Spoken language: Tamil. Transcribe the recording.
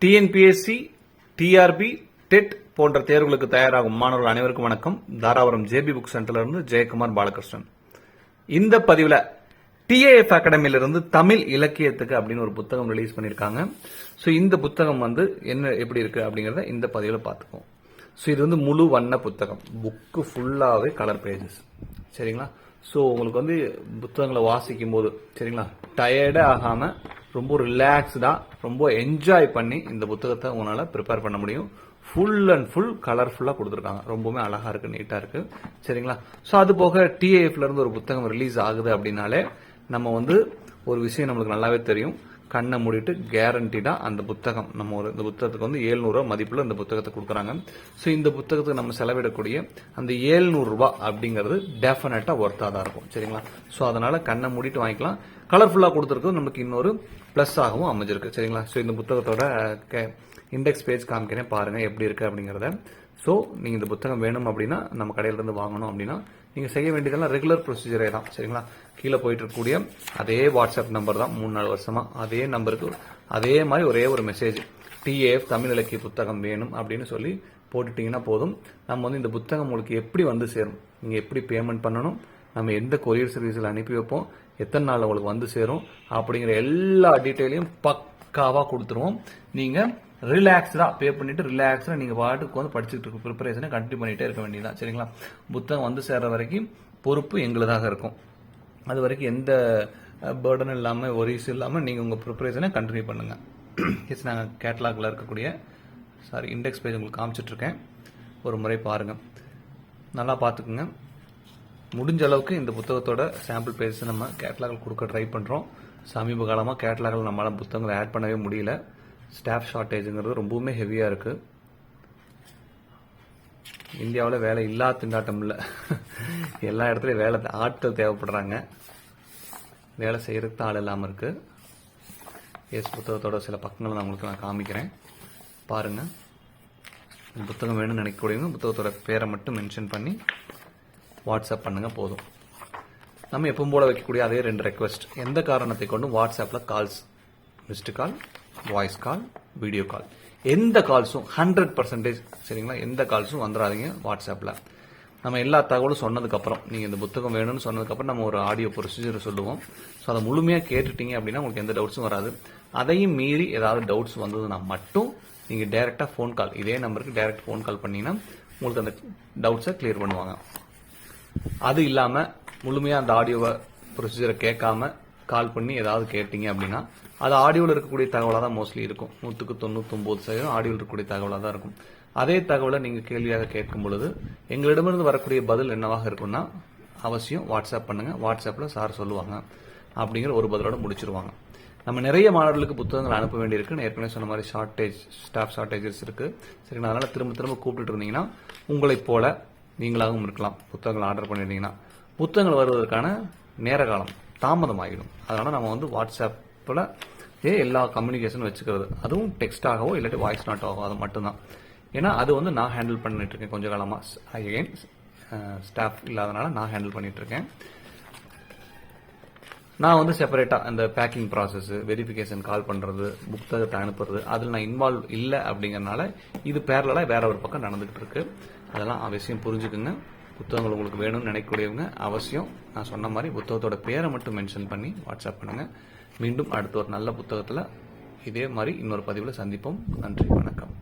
டிஎன்பிஎஸ்சி, டிஆர்பி, டெட் போன்ற தேர்வுகளுக்கு தயாராகும் மாணவர்கள் அனைவருக்கும் வணக்கம். தாராபுரம் ஜேபி புக் சென்டர்ல இருந்து ஜெயக்குமார் பாலகிருஷ்ணன். இந்த பதிவுல டிஏஎஃப் அகாடமியிலிருந்து தமிழ் இலக்கியத்துக்கு அப்படின்னு ஒரு புத்தகம் ரிலீஸ் பண்ணியிருக்காங்க. ஸோ இந்த புத்தகம் என்ன எப்படி இருக்கு அப்படிங்கறத இந்த பதிவுல பார்த்துப்போம். ஸோ இது முழு வண்ண புத்தகம், புக்கு ஃபுல்லாவே கலர் பேஜஸ். சரிங்களா? ஸோ உங்களுக்கு புத்தகங்களை வாசிக்கும் போது சரிங்களா, டயர்டே ஆகாம ரொம்ப ரிலாக்ஸ்டா ரொம்ப என்ஜாய் பண்ணி இந்த புத்தகத்தை உங்களால ப்ரிப்பேர் பண்ண முடியும். ஃபுல் அண்ட் ஃபுல் கலர்ஃபுல்லா கொடுத்துருக்காங்க. ரொம்பவுமே அழகா இருக்கு, நீட்டா இருக்கு. சரிங்களா? ஸோ அது போக டிஏஎஃப்ல இருந்து ஒரு புத்தகம் ரிலீஸ் ஆகுது அப்படின்னாலே நம்ம ஒரு விஷயம் நம்மளுக்கு நல்லாவே தெரியும். கண்ணை மூடிட்டு கேரண்டிடா அந்த புத்தகம் இந்த புத்தகத்துக்கு 700 ரூபாய் மதிப்புல இந்த புத்தகத்தை கொடுக்குறாங்க. ஸோ இந்த புத்தகத்துக்கு நம்ம செலவிடக்கூடிய அந்த 700 ரூபாய் அப்படிங்கிறது டெஃபினட்டா ஒர்த்தா தான் இருக்கும். சரிங்களா? ஸோ அதனால கண்ணை மூடிட்டு வாங்கிக்கலாம். கலர்ஃபுல்லா கொடுத்துருக்கு, நமக்கு இன்னொரு பிளஸ் ஆகவும் அமைஞ்சிருக்கு. சரிங்களா? ஸோ இந்த புத்தகத்தோட இண்டெக்ஸ் பேஜ் காமிக்கிறேன், பாருங்க எப்படி இருக்கு அப்படிங்கறத. ஸோ நீங்க இந்த புத்தகம் வேணும் அப்படின்னா, நம்ம கடையில இருந்து வாங்கணும் அப்படின்னா நீங்க செய்ய வேண்டியதெல்லாம் ரெகுலர் ப்ரொசீஜரே தான். சரிங்களா? கீழே போயிட்டு இருக்கக்கூடிய அதே வாட்ஸ்அப் நம்பர் தான், 3-4 வருஷமா அதே நம்பருக்கு அதே மாதிரி ஒரே ஒரு மெசேஜ், டிஏஎஃப் தமிழ் இலக்கிய புத்தகம் வேணும் அப்படின்னு சொல்லி போட்டுட்டீங்கன்னா போதும். நம்ம இந்த புத்தகம் உங்களுக்கு எப்படி சேரும், நீங்க எப்படி பேமெண்ட் பண்ணணும், நம்ம எந்த கொரியர் சர்வீஸ்ல அனுப்பி வைப்போம், எத்தனை நாள் உங்களுக்கு சேரும் அப்படிங்கிற எல்லா டீட்டெயிலையும் பக்காவா கொடுத்துருவோம். நீங்க ரிலாக்ஸ்டா பே பண்ணிட்டு ரிலாக்ஸ்டா நீங்க பாட்டுக்கு படிச்சுட்டு இருக்க ப்ரிப்பரேஷனை கண்டினியூ பண்ணிட்டே இருக்க வேண்டியதான். சரிங்களா? புத்தகம் சேர்ற வரைக்கும் பொறுப்பு எங்களுதாக இருக்கும். அது வரைக்கும் எந்த பேர்டன் இல்லாம ஒரிஸ் இல்லாம நீங்க உங்க ப்ரிப்பரேஷனை கண்டினியூ பண்ணுங்க. எஸ், நாங்கள் கேட்டலாக்ல இருக்கக்கூடிய இண்டெக்ஸ் பேஜ் உங்களுக்கு காமிச்சிட்டு இருக்கேன், ஒரு முறை பாருங்க, நல்லா பார்த்துக்குங்க. முடிஞ்ச அளவுக்கு இந்த புத்தகத்தோட சாம்பிள் பேஜ் நம்ம கேட்டலாக்ல கொடுக்க ட்ரை பண்றோம். சமீப காலமாக கேட்டலாக்ல நம்மளால புத்தகங்களை ஆட் பண்ணவே முடியல. ஸ்டாஃப் ஷார்டேஜுங்கிறது ரொம்பவுமே ஹெவியா இருக்கு. இந்தியாவில் வேலை இல்லா திண்டாட்டம் இல்லை, எல்லா இடத்துலயும் வேலை ஆட்கள் தேவைப்படுறாங்க, வேலை செய்யறதுக்கு ஆள் இல்லாமல் இருக்கு. எஸ், புத்தகத்தோட சில பக்கங்களை நான் காமிக்கிறேன், பாருங்க. இந்த புத்தகம் வேணும்னு நினைக்கக்கூடியவங்க புத்தகத்தோட பேரை மட்டும் மென்ஷன் பண்ணி வாட்ஸ்அப் பண்ணுங்க போதும். நம்ம எப்பவும் போல வைக்கக்கூடிய அதே 2 ரெக்வஸ்ட். எந்த காரணத்தை கொண்டும் வாட்ஸ்அப்ல calls, missed call, voice call, video call, எந்த கால்ஸும் 100% சரிங்களா, எந்த கால்ஸும் வந்துடாதீங்க வாட்ஸ்அப்ல. நம்ம எல்லா தகவலும் சொன்னதுக்கு அப்புறம், நீங்க இந்த புத்தகம் வேணும்னு சொன்னதுக்கு அப்புறம் நம்ம ஒரு ஆடியோ ப்ரொசீஜர் சொல்லுவோம். ஸோ அதை முழுமையா கேட்டுட்டீங்க அப்படின்னா உங்களுக்கு எந்த டவுட்ஸும் வராது. அதையும் மீறி ஏதாவது டவுட்ஸ் வந்ததுன்னா மட்டும் நீங்க டைரக்டா ஃபோன் கால், இதே நம்பருக்கு டைரக்ட் ஃபோன் கால் பண்ணீங்கன்னா உங்களுக்கு அந்த டவுட்ஸை கிளியர் பண்ணுவாங்க. அது இல்லாம முழுமையா அந்த ஆடியோவை ப்ரொசீஜரை கேட்காம கால் பண்ணி ஏதாவது கேட்டீங்க அப்படின்னா அது ஆடியோவில் இருக்கக்கூடிய தகவலாக தான் மோஸ்ட்லி இருக்கும். 99% ஆடியோவில் இருக்கக்கூடிய தகவலாக தான் இருக்கும். அதே தகவலை நீங்க கேள்வியாக கேட்கும் பொழுது எங்களிடமிருந்து வரக்கூடிய பதில் என்னவாக இருக்கும்னா, அவசியம் வாட்ஸ்அப் பண்ணுங்க, வாட்ஸ்அப்ல சார் சொல்லுவாங்க அப்படிங்கிற ஒரு பதிலோட முடிச்சிருவாங்க. நம்ம நிறைய மாணவர்களுக்கு புத்தகங்கள் அனுப்ப வேண்டியிருக்கு. ஏற்கனவே சொன்ன மாதிரி ஸ்டாஃப் ஷார்டேஜஸ் இருக்கு. சரிங்களா? அதனால திரும்ப திரும்ப கூப்பிட்டு இருந்தீங்கன்னா உங்களை போல நீங்களாகவும் இருக்கலாம். புத்தகங்கள் ஆர்டர் பண்ணிருந்தீங்கன்னா புத்தகங்கள் வருவதற்கான நேர காலம் தாமதம் ஆகிடும். அதனால நம்ம வாட்ஸ்அப்ல எல்லா கம்யூனிகேஷன் வச்சுக்கிறது, அதுவும் டெக்ஸ்டாகவோ இல்லாட்டி வாய்ஸ் நோட்டாகவோ, அது மட்டும்தான். ஏன்னா அது நான் ஹேண்டில் பண்ணிட்டு இருக்கேன் கொஞ்ச காலமா. அகைன் ஸ்டாஃப் இல்லாதனால நான் ஹேண்டில் பண்ணிட்டு இருக்கேன். நான் செப்பரேட்டா அந்த பேக்கிங் ப்ராசஸ், வெரிஃபிகேஷன் கால் பண்றது, புத்தகத்தை அனுப்புறது, அதில் நான் இன்வால்வ் இல்லை அப்படிங்கறதுனால இது பேரலா வேற ஒரு பக்கம் நடந்துகிட்டு இருக்கு. அதெல்லாம் அவசியம் புரிஞ்சுக்குங்க. புத்தகங்கள் உங்களுக்கு வேணும்னு நினைக்கக்கூடியவங்க அவசியம் நான் சொன்ன மாதிரி புத்தகத்தோட பேரை மட்டும் மென்ஷன் பண்ணி வாட்ஸ்அப் பண்ணுங்க. மீண்டும் அடுத்த ஒரு நல்ல புத்தகத்துல இதே மாதிரி இன்னொரு பதிவுல சந்திப்போம். நன்றி, வணக்கம்.